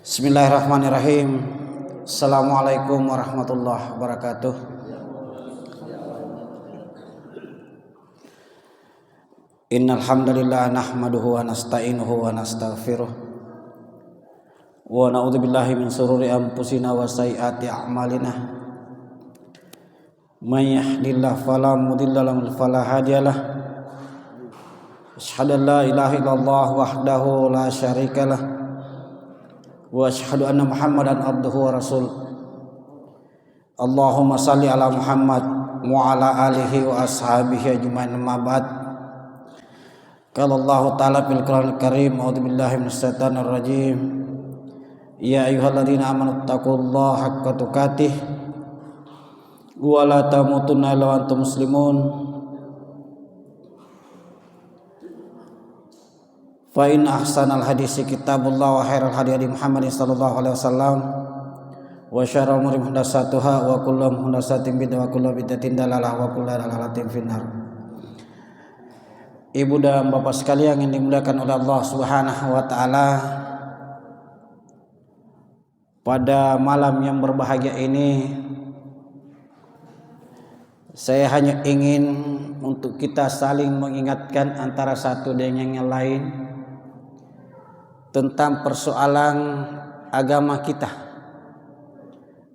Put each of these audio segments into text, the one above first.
Bismillahirrahmanirrahim. Assalamualaikum warahmatullahi wabarakatuh. Innal hamdalillah nahmaduhu wa nasta'inuhu wa nastaghfiruh wa na'udzubillahi min shururi anfusina wa sayyiati a'malina. May yahdihillahu fala mudilla lahu wa fala hadiyalah. Asyhadu an la ilaha illallah wahdahu la syarikalah wa asyhadu anna Muhammadan abduhu wa rasul. Allahumma salli ala Muhammad wa ala alihi wa ashabihi ajmain, amma ba'd. Qala Allah ta'ala fil Qur'anil Karim, a'udzu billahi minasyaitonir rajim. Ya ayyuhalladzina amanu taqullaha haqqa tuqatih wa la tamutunna illa wa antum muslimun. Fa in ahsanal hadisi kitabullah wa khairal hadi hadi Muhammadin sallallahu alaihi wasallam wa syarrul umuri muhdatsatuha wa kullu muhdatsatin bid'ah wa kullu bid'atin dalalah wa kullu dalalatin finnar. Ibu dan bapak sekalian yang dimuliakan oleh Allah Subhanahu wa taala, pada malam yang berbahagia ini saya hanya ingin untuk kita saling mengingatkan antara satu dengan yang lain tentang persoalan agama kita,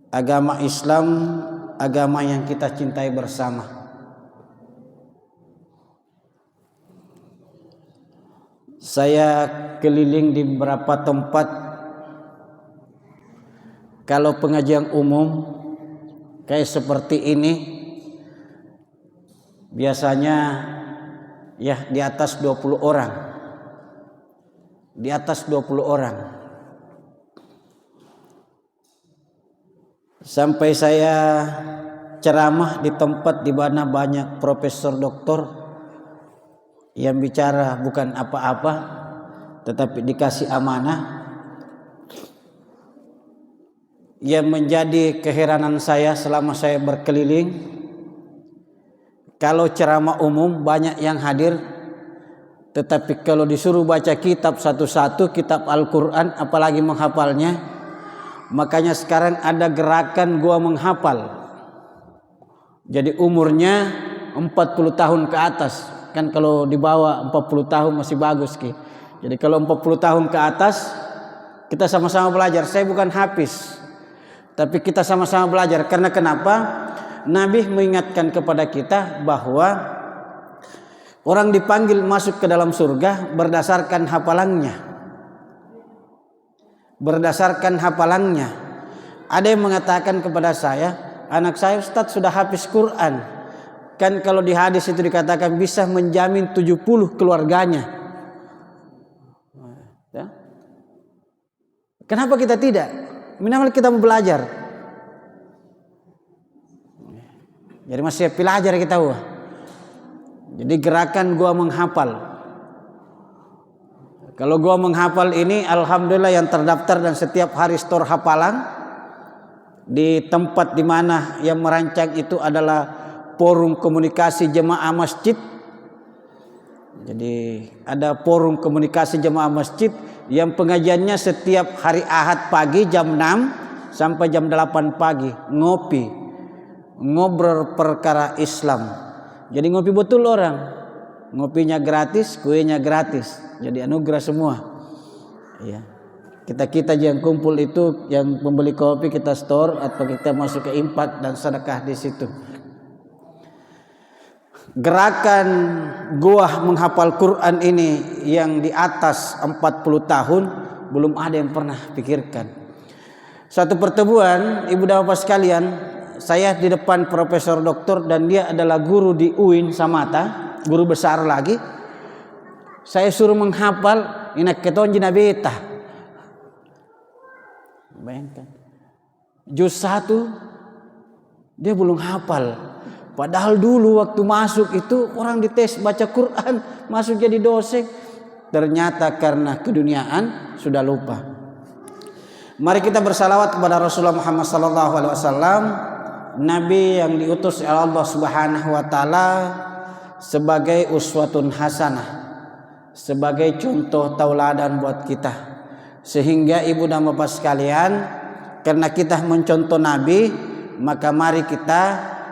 agama Islam, agama yang kita cintai bersama. Saya keliling di beberapa tempat. Kalau pengajian umum kayak seperti ini biasanya ya di atas 20 orang. Di atas 20 orang. Sampai saya ceramah di tempat di mana banyak profesor doktor yang bicara bukan apa-apa tetapi dikasih amanah. Yang menjadi keheranan saya selama saya berkeliling, kalau ceramah umum banyak yang hadir, tetapi kalau disuruh baca kitab satu-satu, kitab Al-Quran apalagi menghafalnya, makanya sekarang ada gerakan gua menghafal. Jadi umurnya 40 tahun ke atas. Kan kalau di bawah 40 tahun masih bagus Ki. Jadi kalau 40 tahun ke atas kita sama-sama belajar. Saya bukan hafiz, tapi kita sama-sama belajar. Karena kenapa? Nabi mengingatkan kepada kita bahwa orang dipanggil masuk ke dalam surga berdasarkan hafalannya. Berdasarkan hafalannya. Ada yang mengatakan kepada saya, anak saya Ustadz sudah hafiz Quran. Kan kalau di hadis itu dikatakan bisa menjamin 70 keluarganya. Ya. Kenapa kita tidak? Minimal kita mau belajar. Jadi masih belajar kita. Jadi gerakan gua menghafal. Kalau gua menghafal ini alhamdulillah yang terdaftar dan setiap hari store hafalan di tempat di mana yang merancang itu adalah Forum Komunikasi Jemaah Masjid. Jadi ada Forum Komunikasi Jemaah Masjid yang pengajiannya setiap hari Ahad pagi jam 6 sampai jam 8 pagi, ngobrol perkara Islam. Jadi ngopi betul orang, ngopinya gratis, kuenya gratis, jadi anugerah semua. Ya. Kita yang kumpul itu, yang membeli kopi kita store atau kita masuk ke impact dan sedekah di situ. Gerakan gua menghafal Quran ini yang di atas 40 tahun belum ada yang pernah pikirkan. Satu pertemuan ibu dan bapak sekalian, saya di depan profesor doktor dan dia adalah guru di UIN Samata, guru besar lagi. Saya suruh menghafal inak keton jina beta. Bayangkan. Juz 1 dia belum hafal. Padahal dulu waktu masuk itu orang dites baca Quran, masuk jadi dosen. Ternyata karena keduniaan sudah lupa. Mari kita bersalawat kepada Rasulullah Muhammad sallallahu alaihi wasallam. Nabi yang diutus oleh Allah Subhanahu wa taala sebagai uswatun hasanah, sebagai contoh tauladan buat kita. Sehingga ibu dan bapak sekalian, karena kita mencontoh Nabi, maka mari kita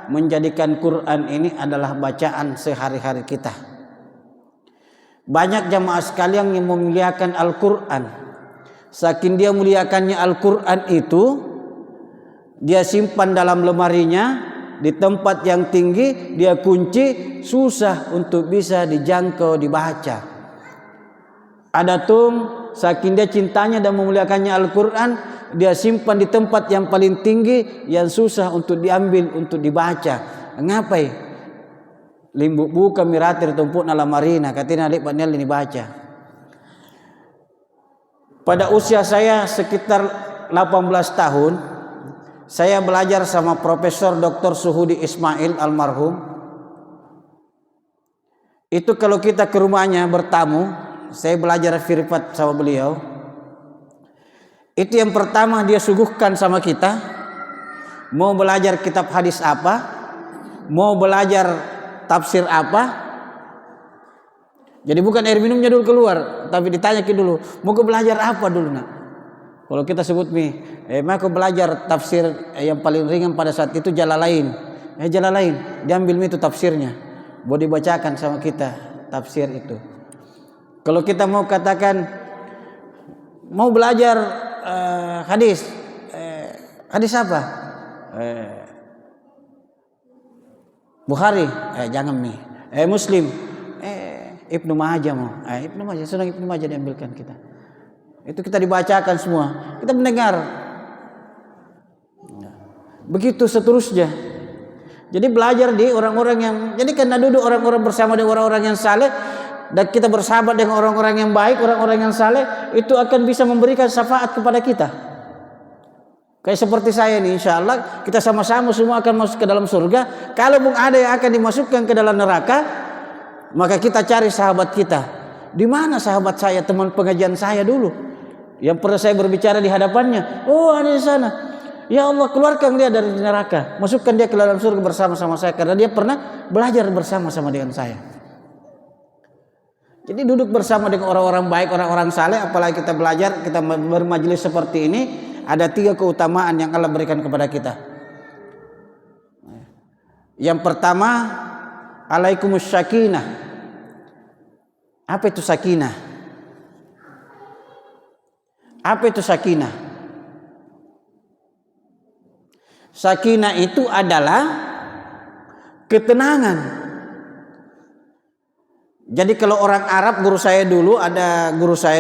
menjadikan Quran ini adalah bacaan sehari-hari kita. Banyak jamaah sekalian yang memuliakan Al-Quran. Saking dia muliakannya Al-Quran itu, dia simpan dalam lemarinya di tempat yang tinggi, dia kunci, susah untuk bisa dijangkau, dibaca. Ada tuh saking dia cintanya dan memuliakannya Al-Quran, dia simpan di tempat yang paling tinggi, yang susah untuk diambil, untuk dibaca. Ngapai? Limbu buka miratir tumpuk na lamarina, katina alik panel ini baca. Pada usia saya sekitar 18 tahun, saya belajar sama Profesor Dr. Suhudi Ismail almarhum. Itu kalau kita ke rumahnya bertamu, saya belajar firqat sama beliau. Itu yang pertama dia suguhkan sama kita, mau belajar kitab hadis apa, mau belajar tafsir apa. Jadi bukan air minumnya dulu keluar, tapi ditanya dulu, mau ke belajar apa dulu nak? Kalau kita sebut aku belajar tafsir yang paling ringan pada saat itu Jalalain. Jalalain, diambil itu tafsirnya, boleh dibacakan sama kita tafsir itu. Kalau kita mau katakan mau belajar hadis, hadis apa? Bukhari, jangan Muslim, Ibnu Majah mau, Ibnu Majah, Sunan Ibnu Majah diambilkan kita. Itu kita dibacakan semua, kita mendengar. Begitu seterusnya. Jadi belajar di orang-orang yang, jadi karena duduk orang-orang bersama dengan orang-orang yang saleh dan kita bersahabat dengan orang-orang yang baik, orang-orang yang saleh, itu akan bisa memberikan syafaat kepada kita. Kayak seperti saya nih, insya Allah kita sama-sama semua akan masuk ke dalam surga. Kalau pun ada yang akan dimasukkan ke dalam neraka, maka kita cari sahabat kita. Di mana sahabat saya, teman pengajian saya dulu, yang pernah saya berbicara di hadapannya? Oh, ada di sana. Ya Allah, keluarkan dia dari neraka, masukkan dia ke dalam surga bersama-sama saya, karena dia pernah belajar bersama-sama dengan saya. Jadi duduk bersama dengan orang-orang baik, orang-orang saleh, apalagi kita belajar, kita bermajelis seperti ini. Ada 3 keutamaan yang Allah berikan kepada kita. Yang pertama, alaikumus sakinah. Apa itu sakinah? Apa itu sakinah? Sakinah itu adalah ketenangan. Jadi kalau orang Arab, guru saya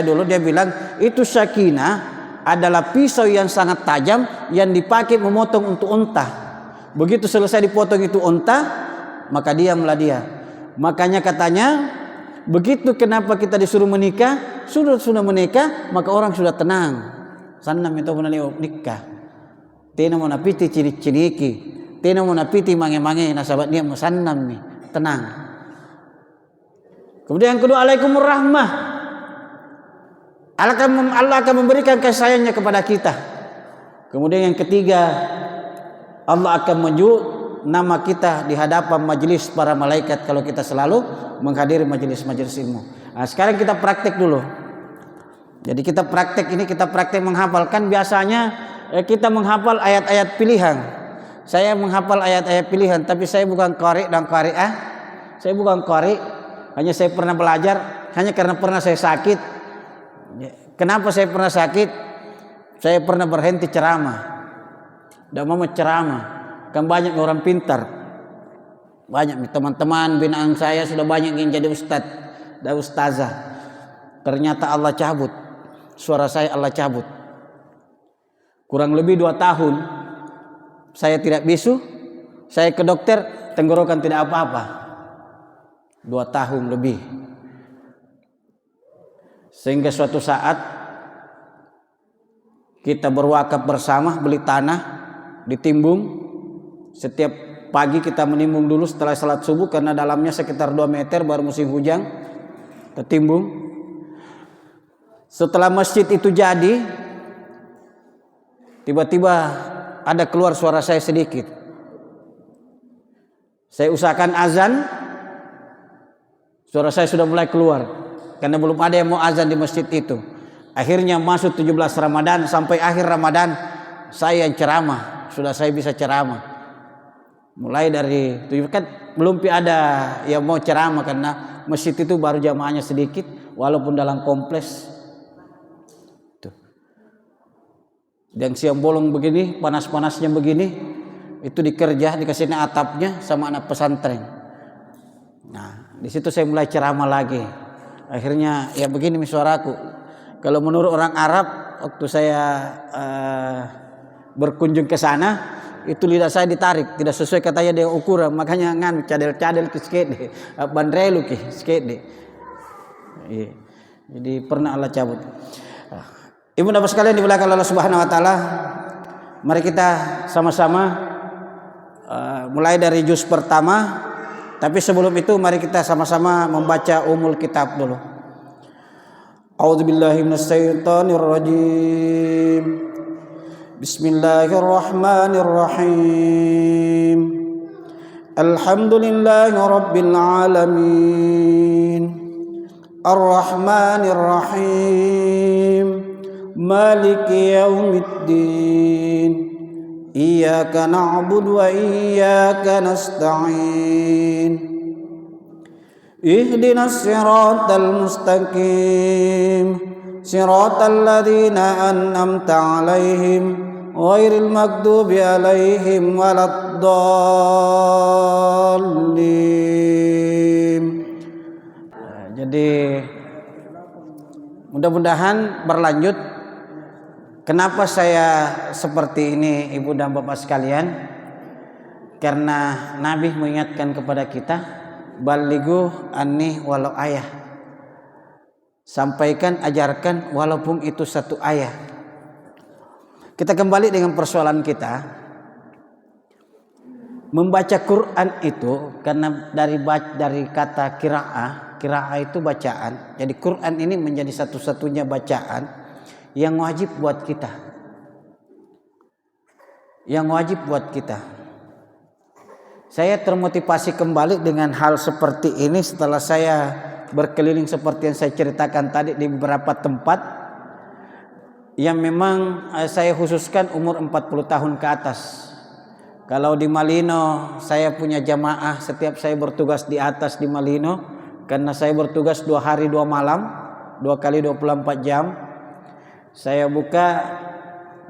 dulu, dia bilang itu sakinah adalah pisau yang sangat tajam yang dipakai memotong untuk unta. Begitu selesai dipotong itu unta, maka diamlah dia. Makanya katanya, begitu kenapa kita disuruh menikah, sudah menikah, maka orang sudah tenang. Sanam itu menaliu nikah. Tena mau napiti cirik-ciriki, tena mau napiti mange-mange, nasabat dia sanam nih, tenang. Kemudian yang kedua, alaikumur rahmah. Allah akan memberikan kasih sayangnya kepada kita. Kemudian yang ketiga, Allah akan menyebut nama kita di hadapan majelis para malaikat kalau kita selalu menghadiri majelis-majelis ilmu. Nah, sekarang kita praktek dulu. Jadi kita praktek menghafalkan. Biasanya kita menghafal ayat-ayat pilihan. Saya menghafal ayat-ayat pilihan, tapi saya bukan qari dan qari'ah. Saya bukan qari, hanya saya pernah belajar hanya karena pernah saya sakit. Kenapa saya pernah sakit? Saya pernah berhenti ceramah. Dan mau ceramah, kan banyak orang pintar, banyak teman-teman binaan saya sudah banyak yang jadi ustadz dan ustazah. Ternyata Allah cabut suara saya, Allah cabut. Kurang lebih 2 tahun saya tidak bisu. Saya ke dokter, tenggorokan tidak apa-apa. 2 tahun lebih. Sehingga suatu saat kita berwakaf bersama, beli tanah, ditimbung. Setiap pagi kita menimbung dulu setelah salat subuh, karena dalamnya sekitar 2 meter, baru musim hujan tertimbung. Setelah masjid itu jadi, tiba-tiba ada keluar suara saya sedikit. Saya usahakan azan, suara saya sudah mulai keluar. Karena belum ada yang mau azan di masjid itu. Akhirnya masuk 17 Ramadan, sampai akhir Ramadan saya yang ceramah, sudah saya bisa ceramah. Mulai dari kan belum ada yang mau ceramah karena masjid itu baru jamaahnya sedikit, walaupun dalam kompleks. Tuh. Dan siang bolong begini, panas-panasnya begini, itu dikerja, dikasih atapnya sama anak pesantren. Nah, di situ saya mulai ceramah lagi. Akhirnya ya begini suaraku. Kalau menurut orang Arab, waktu saya berkunjung ke sana, itu lidah saya ditarik, tidak sesuai katanya dengan ukuran, makanya cadel-cadel ke skede, bandrelu ke skede. Jadi pernah Allah cabut. Ibu dan bapak sekalian dimuliakan Allah Subhanahu wa taala. Mari kita sama-sama mulai dari juz pertama. Tapi sebelum itu mari kita sama-sama membaca umul kitab dulu. A'udzubillahi minasyaitonir rajim. Bismillahirrahmanirrahim. Alhamdulillahi rabbil alamin. Ar-Rahmanir Rahim. Maliki yaumiddin. Iyyaka na'budu wa iyyaka nasta'in. Ihdinas siratal mustaqim. Siratal ladzina an'amta 'alaihim ghairil maghdubi 'alaihim waladdallin. Jadi mudah-mudahan berlanjut. Kenapa saya seperti ini ibu dan bapak sekalian? Karena Nabi mengingatkan kepada kita, balighu anni walau ayah. Sampaikan, ajarkan walaupun itu satu ayat. Kita kembali dengan persoalan kita. Membaca Quran itu karena dari kata qiraah itu bacaan. Jadi Quran ini menjadi satu-satunya bacaan yang wajib buat kita. Yang wajib buat kita. Saya termotivasi kembali dengan hal seperti ini setelah saya berkeliling seperti yang saya ceritakan tadi di beberapa tempat yang memang saya khususkan umur 40 tahun ke atas. Kalau di Malino saya punya jamaah setiap saya bertugas di atas di Malino, karena saya bertugas 2 hari 2 malam, 2 kali 24 jam. Saya buka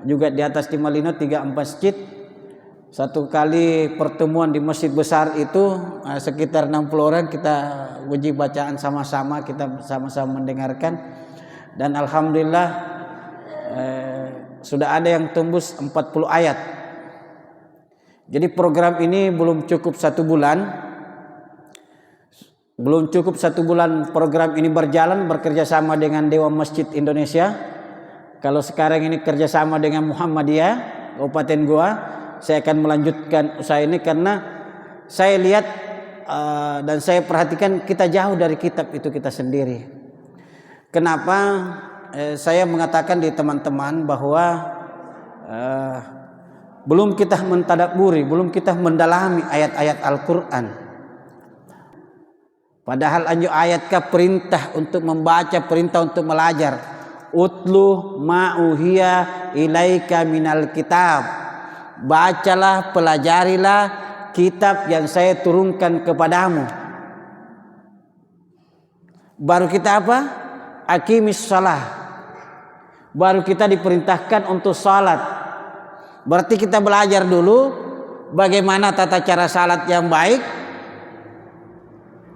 juga di atas di Malino 3 masjid. Satu kali pertemuan di masjid besar itu sekitar 60 orang kita uji bacaan sama-sama, kita sama-sama mendengarkan. Dan alhamdulillah sudah ada yang tembus 40 ayat. Jadi program ini belum cukup 1 bulan. Belum cukup 1 bulan program ini berjalan bekerja sama dengan Dewan Masjid Indonesia. Kalau sekarang ini kerjasama dengan Muhammadiyah Kabupaten Goa, saya akan melanjutkan usaha ini karena saya lihat dan saya perhatikan kita jauh dari kitab itu kita sendiri. Kenapa saya mengatakan di teman-teman bahwa belum kita mentadabburi, belum kita mendalami ayat-ayat Al-Quran. Padahal ayatkah perintah untuk membaca, perintah untuk belajar. Utlu ma'uhiya ilaika minal kitab. Bacalah, pelajarilah kitab yang saya turunkan kepadamu. Baru kita apa? Aqimis shalah. Baru kita diperintahkan untuk salat. Berarti kita belajar dulu bagaimana tata cara salat yang baik,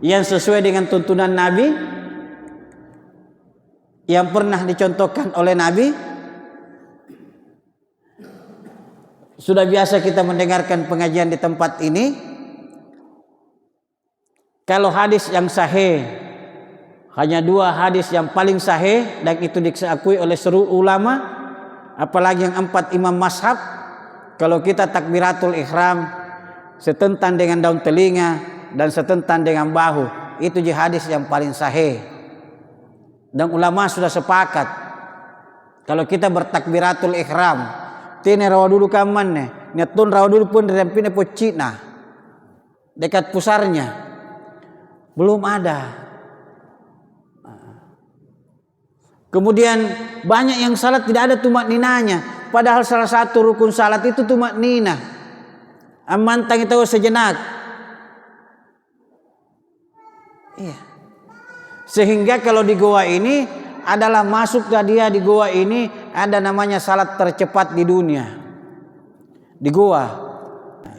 yang sesuai dengan tuntunan Nabi, yang pernah dicontohkan oleh Nabi. Sudah biasa kita mendengarkan pengajian di tempat ini. Kalau hadis yang sahih, hanya 2 hadis yang paling sahih dan itu diakui oleh seluruh ulama, apalagi yang 4 imam mazhab. Kalau kita takbiratul ihram setentan dengan daun telinga dan setentan dengan bahu, itu hadis yang paling sahih. Dan ulama sudah sepakat kalau kita bertakbiratul ihram, tine rawa dulu kaman nih, nyatun rawa dulu pun dirampine po Cina dekat pusarnya belum ada. Kemudian banyak yang salat tidak ada tumak ninanya. Padahal salah satu rukun salat itu tumak nina. Amantang itu sejenak. Iya. Sehingga kalau di goa ini adalah masuk dia di goa ini ada namanya salat tercepat di dunia. Di goa.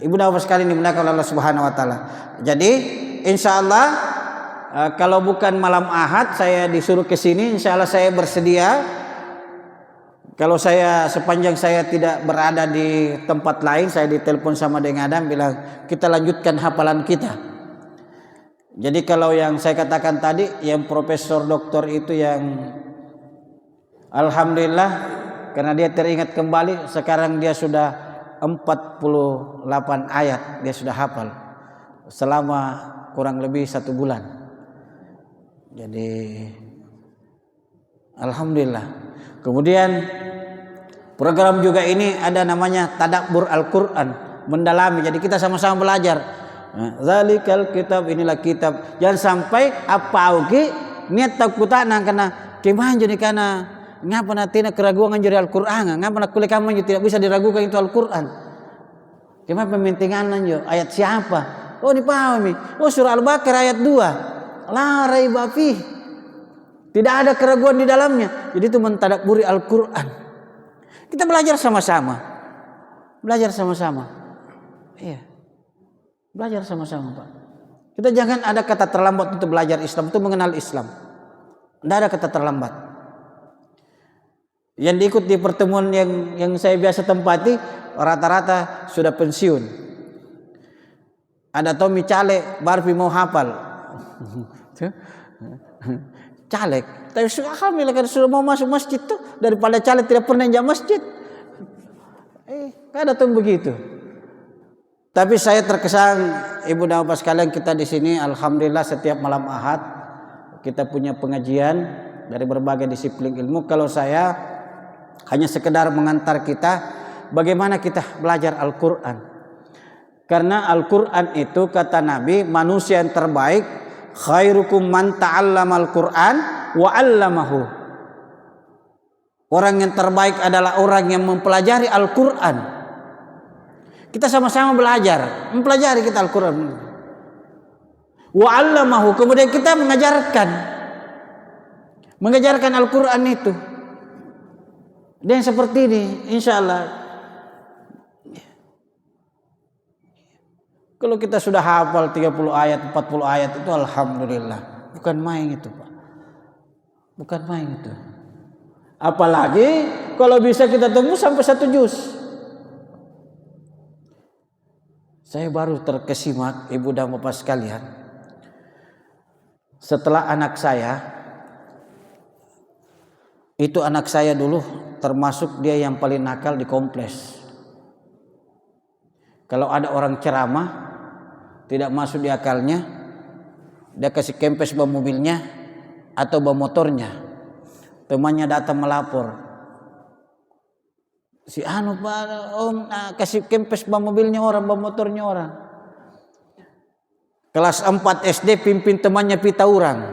Ibu dan bapak sekalian dimuliakan Allah Subhanahu wa taala. Jadi insyaallah kalau bukan malam Ahad saya disuruh ke sini, insyaallah saya bersedia. Kalau saya sepanjang saya tidak berada di tempat lain, saya ditelepon sama Deng Adam bilang kita lanjutkan hafalan kita. Jadi kalau yang saya katakan tadi, yang profesor doktor itu yang alhamdulillah karena dia teringat kembali, sekarang dia sudah 48 ayat dia sudah hafal selama kurang lebih 1 bulan. Jadi alhamdulillah. Kemudian program juga ini ada namanya tadabbur Al-Qur'an, mendalami. Jadi kita sama-sama belajar. Zalikal kitab, inilah kitab. Jangan sampai apa oke niat takutana kana kemahan jadi kana ngapa natina keraguan jadi Al-Qur'an, ngapa nak kuliah kamu tidak bisa diragukan itu Al-Qur'an. Kemana pementingan yo ayat siapa? Oh dipahami. Oh surah Al-Baqarah ayat 2. La raiba fi. Tidak ada keraguan di dalamnya. Jadi itu mentadabburi Al-Qur'an. Kita belajar sama-sama. Belajar sama-sama. Iya. Belajar sama-sama, Pak. Kita jangan ada kata terlambat untuk belajar Islam, untuk mengenal Islam. Tidak ada kata terlambat. Yang diikut di pertemuan yang saya biasa tempati rata-rata sudah pensiun. Ada Tommy Cale Barfi mau hafal. Caleg, tapi alhamdulillah kan sudah mau masuk masjid tuh daripada caleg tidak pernah jam masjid. Kan ada tuh begitu. Tapi saya terkesan ibu dan bapak sekalian kita di sini alhamdulillah setiap malam Ahad kita punya pengajian dari berbagai disiplin ilmu. Kalau saya hanya sekedar mengantar kita bagaimana kita belajar Al-Qur'an. Karena Al-Qur'an itu kata Nabi manusia yang terbaik khairukum man ta'allamal Qur'an wa 'allamahu. Orang yang terbaik adalah orang yang mempelajari Al-Qur'an. Kita sama-sama belajar, mempelajari kita Al-Qur'an. Wa 'allamahu, kemudian kita mengajarkan Al-Qur'an itu. Dan seperti ini insyaallah. Kalau kita sudah hafal 30 ayat, 40 ayat itu alhamdulillah. Bukan main itu, Pak. Bukan main itu. Apalagi kalau bisa kita tembus sampai 1 juz. Saya baru terkesimak ibu dan bapak sekalian. Setelah anak saya, itu anak saya dulu termasuk dia yang paling nakal di kompleks. Kalau ada orang ceramah tidak masuk di akalnya, dia kasih kempes ban mobilnya atau ban motornya. Temannya datang melapor, si anu Pak om kasih kempes ban mobilnya orang, ban motornya orang. Kelas 4 SD pimpin temannya pita orang.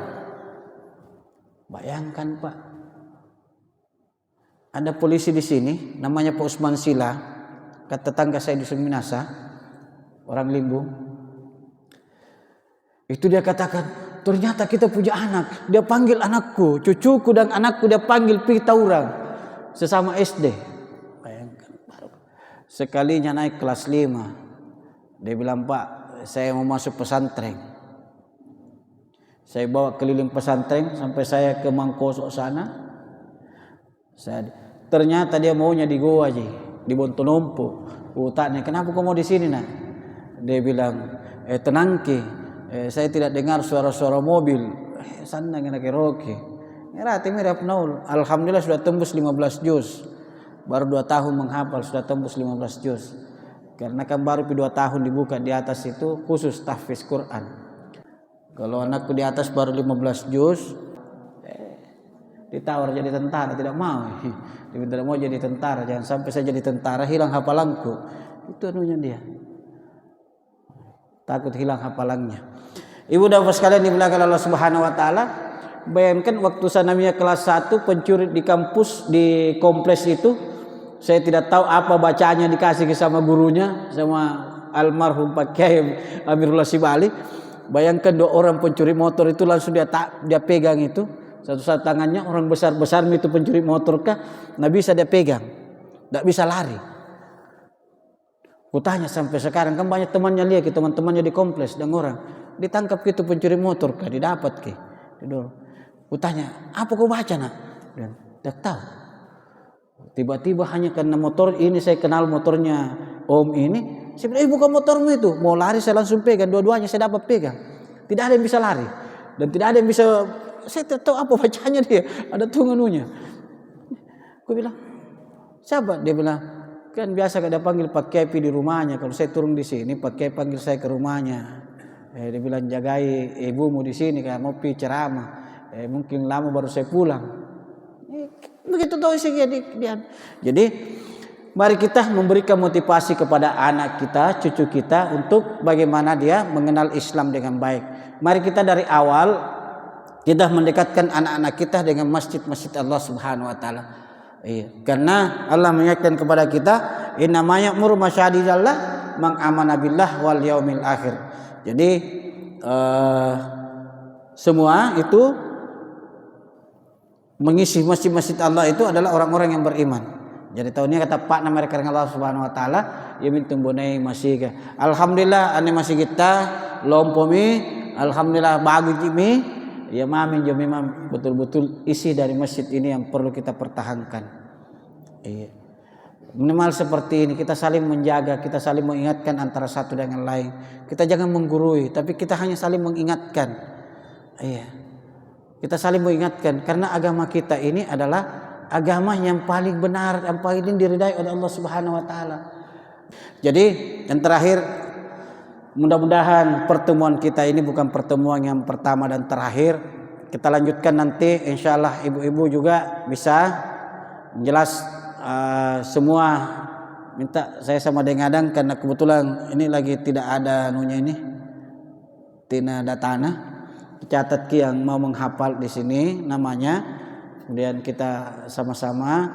Bayangkan Pak, ada polisi di sini namanya Pak Usman Sila, kata tetangga saya di Suminasa, orang Limbung. Itu dia katakan, ternyata kita punya anak. Dia panggil anakku, cucuku dan anakku dia panggil pita orang. Sesama SD. Bayangkan. Sekalinya naik kelas 5. Dia bilang, Pak, saya mau masuk pesantren. Saya bawa keliling pesantren sampai saya ke Mangkosok sana. Ternyata dia maunya di Goa aja, di Bontonompo. Tanya, kenapa kau mau di sini nak? Dia bilang, tenang ki. Saya tidak dengar suara-suara mobil. Sana kena keroke. Ngerti mirip naul. Alhamdulillah sudah tembus 15 juz. Baru 2 tahun menghafal sudah tembus 15 juz. Karena kan baru 2 tahun dibuka di atas itu khusus tahfiz Quran. Kalau anakku di atas baru 15 juz, ditawar jadi tentara tidak mau. Dia tidak mau jadi tentara. Jangan sampai saya jadi tentara hilang hafalanku. Itu anunya dia. Takut hilang hafalannya. Ibu dan bapak sekalian dimuliakan Allah Subhanahu wa taala, Bayangkan waktu sanamia kelas 1 pencuri di kampus di kompleks itu, saya tidak tahu apa bacanya dikasih sama gurunya sama almarhum Pak Kiai Amirullah Sibali. Bayangkan 2 orang pencuri motor itu langsung dia pegang itu satu tangannya, orang besar itu pencuri motor kah, nggak bisa dia pegang, nggak bisa lari. Kutanya sampai sekarang kan banyak temannya lihat, teman-temannya di kompleks dan orang ditangkap gitu pencuri motor kah, didapat ke. Kutanya, apa kau baca nak? Dan tidak tahu. Tiba-tiba hanya karena motor ini saya kenal motornya om ini. Saya bilang, bukan motormu itu. Mau lari saya langsung pegang. Dua-duanya saya dapat pegang. Tidak ada yang bisa lari. Dan tidak ada yang bisa. Saya tidak tahu apa bacanya dia. Ada tunganunya. Aku bilang, siapa? Dia bilang, kan biasa kada panggil Pak Kiai di rumahnya. Kalau saya turun di sini, Pak Kiai panggil saya ke rumahnya. Dia bilang, jagai ibumu di sini kayak mau pi ceramah. Mungkin lama baru saya pulang. Begitu tahu sih dia. Jadi mari kita memberikan motivasi kepada anak kita, cucu kita untuk bagaimana dia mengenal Islam dengan baik. Mari kita dari awal kita mendekatkan anak-anak kita dengan masjid-masjid Allah Subhanahu wa taala. Karena Allah mengingatkan kepada kita, "Innama ya'muru masyajidallah man amana billah wal yaumil akhir." Jadi semua itu mengisi masjid-masjid Allah itu adalah orang-orang yang beriman. Jadi tahunnya kata Pak nama mereka Allah Subhanahu wa taala, ya min tumbunai masih ke. Alhamdulillah ane masih kita lompomi, alhamdulillah bagus jimi, ya mami jami betul-betul isi dari masjid ini yang perlu kita pertahankan. Iya. Minimal seperti ini kita saling menjaga, kita saling mengingatkan antara satu dengan lain. Kita jangan menggurui, tapi kita hanya saling mengingatkan. Iya. Kita saling mengingatkan karena agama kita ini adalah agama yang paling benar, yang paling diridai oleh Allah Subhanahu wa taala. Jadi yang terakhir, mudah-mudahan pertemuan kita ini bukan pertemuan yang pertama dan terakhir. Kita lanjutkan nanti insyaallah, ibu-ibu juga bisa jelas semua minta saya sama dengadang karena kebetulan ini lagi tidak ada nunya ini. Tina datana. Catat ki yang mau menghafal di sini namanya, kemudian kita sama-sama.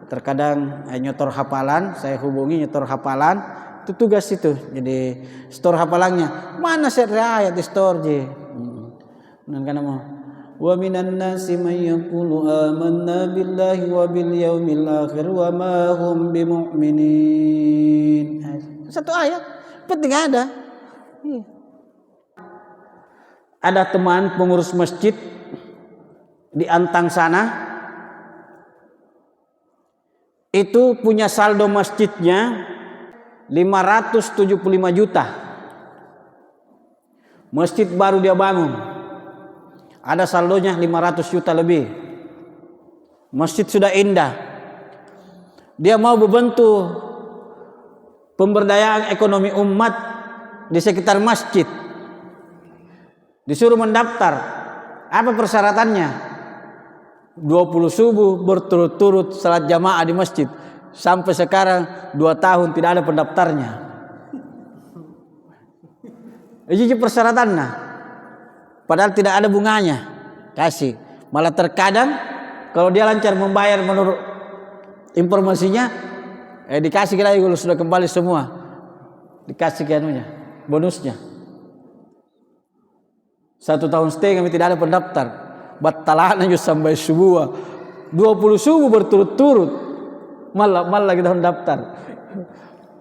Terkadang nyetor hafalan, saya hubungi nyetor hafalan, itu tugas itu. Jadi store hafalannya mana set ayat di store je. Dan karena mau wa minan nasi may yaqulu amanna billahi wa bil yaumil akhir wa ma hum bimu'minin. Satu ayat penting ada. Ada teman pengurus masjid di Antang sana, itu punya saldo masjidnya 575 juta. Masjid baru dia bangun, ada saldonya 500 juta lebih. Masjid sudah indah. Dia mau membantu pemberdayaan ekonomi umat di sekitar masjid. Disuruh mendaftar. Apa persyaratannya? 20 subuh berturut-turut salat jamaah di masjid. Sampai sekarang 2 tahun tidak ada pendaftarnya. Itu persyaratannya. Padahal tidak ada bunganya. Kasih. Malah terkadang kalau dia lancar membayar menurut informasinya, dikasih lagi kalau sudah kembali semua. Dikasih anunya, bonusnya. 1 tahun setengah tidak ada pendaftar. Batalan aja sampai subuh. 20 subuh berturut-turut. Malah kita mendaftar.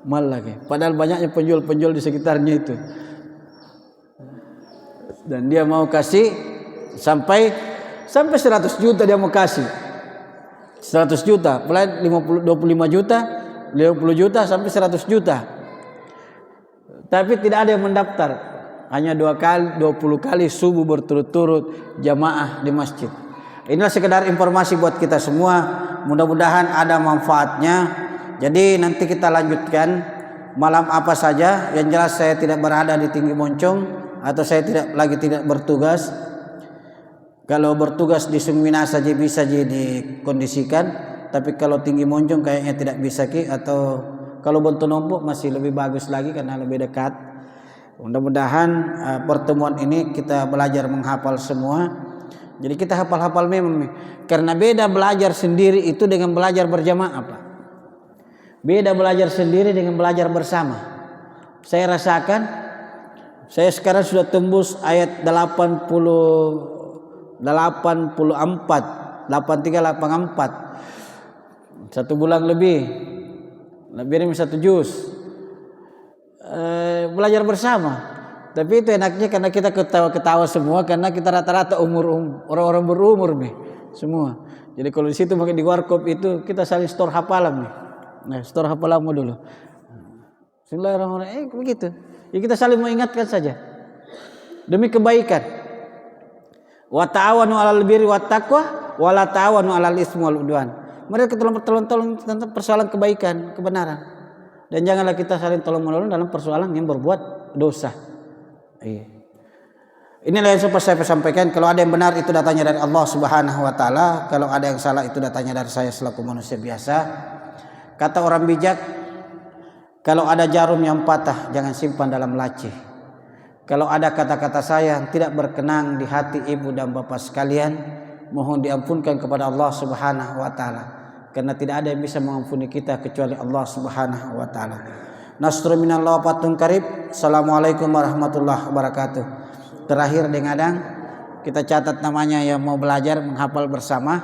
Malah lagi. Padahal banyaknya penjual-penjual di sekitarnya itu. Dan dia mau kasih sampai 100 juta dia mau kasih. 100 juta, pelan 25 juta, 50 juta sampai 100 juta. Tapi tidak ada yang mendaftar. Hanya 20 kali subuh berturut-turut jamaah di masjid. Inilah sekedar informasi buat kita semua. Mudah-mudahan ada manfaatnya. Jadi nanti kita lanjutkan malam apa saja. Yang jelas saya tidak berada di Tinggi Moncong atau saya tidak bertugas. Kalau bertugas di Sungwina saja bisa dikondisikan. Tapi kalau Tinggi Moncong kayaknya tidak bisa ki. Atau kalau Bontonompo masih lebih bagus lagi karena lebih dekat. Mudah-mudahan pertemuan ini kita belajar menghafal semua. Jadi kita hafal-hafal memang. Karena beda belajar sendiri itu dengan belajar berjamaah, Pak. Beda belajar sendiri dengan belajar bersama. Saya rasakan, saya sekarang sudah tembus ayat 8384. 1 bulan lebih dari 1 juz. Belajar bersama. Tapi itu enaknya karena kita ketawa-ketawa semua, karena kita rata-rata orang-orang berumur nih semua. Jadi kalau di situ mungkin di warkop itu kita saling store hafalan nih. Nah, store hafalanmu dulu. Bismillahirrahmanirrahim. Begitu. Ya kita saling mengingatkan saja. Demi kebaikan. Wa ta'awanu 'alal birri wat taqwa wa la ta'awanu 'alal ismi wal 'udwan. Mari kita tolong tentang persoalan kebaikan, kebenaran. Dan janganlah kita saling tolong-menolong dalam persoalan yang berbuat dosa. Inilah yang sempat saya sampaikan. Kalau ada yang benar itu datanya dari Allah Subhanahu wa taala, kalau ada yang salah itu datanya dari saya selaku manusia biasa. Kata orang bijak, kalau ada jarum yang patah jangan simpan dalam laci. Kalau ada kata-kata saya yang tidak berkenan di hati ibu dan bapak sekalian, mohon diampunkan kepada Allah Subhanahu wa taala, karena tidak ada yang bisa mengampuni kita kecuali Allah Subhanahu wa taala. Nasrun minallah wa fathun qarib. Assalamualaikum warahmatullahi wabarakatuh. Terakhir dengan kita catat namanya yang mau belajar menghafal bersama,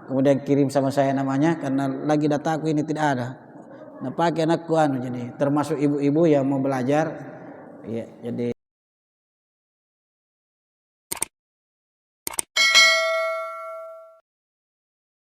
kemudian kirim sama saya namanya, karena lagi dataku ini tidak ada. Nah, pakai anakku jadi termasuk ibu-ibu yang mau belajar. Ya, jadi